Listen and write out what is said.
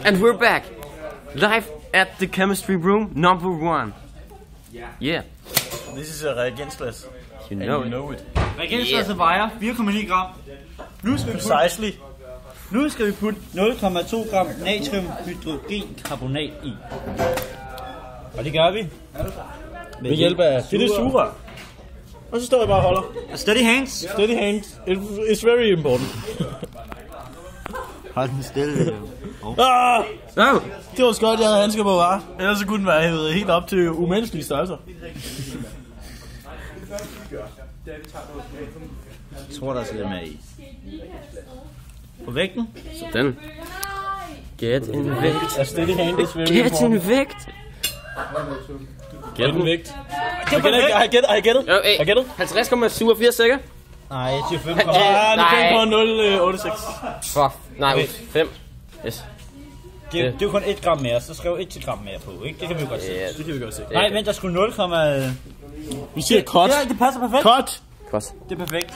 And we're back, live at the chemistry room number 1. Yeah. This is a reagensglas. You know it. Reagensglasset vejer 4,9 gram. Nu skal vi putte 0,2 gram natriumhydrogenkarbonat i. Og det gør vi Ved hjælp af det sugerør. Og så står jeg bare og holder. steady hands. Steady hands. It's very important. Hold den stille. Oh. Det var skørt, jeg havde handsker på, var. Ellers så kunne den være hævet helt op til umenneskelige størrelser. Jeg tror, der skal lidt mere i. På vægten. Sådan. Get en vægt. A steady hand is very Get important. en vægt. Get en vægt. Det er perfekt. I get it. I get it. 50,87 sikker. Nej, jeg siger 5. Ah, nu 5,086. Nej, 5. Yes. Det er jo kun 1 gram mere, så skriv 1 gram mere på, ikke? Det kan vi jo godt se. Ja, Det kan vi godt se. Nej, men der skulle 0, Vi siger cut. ja, det passer perfekt. Cut. godt. Det er perfekt.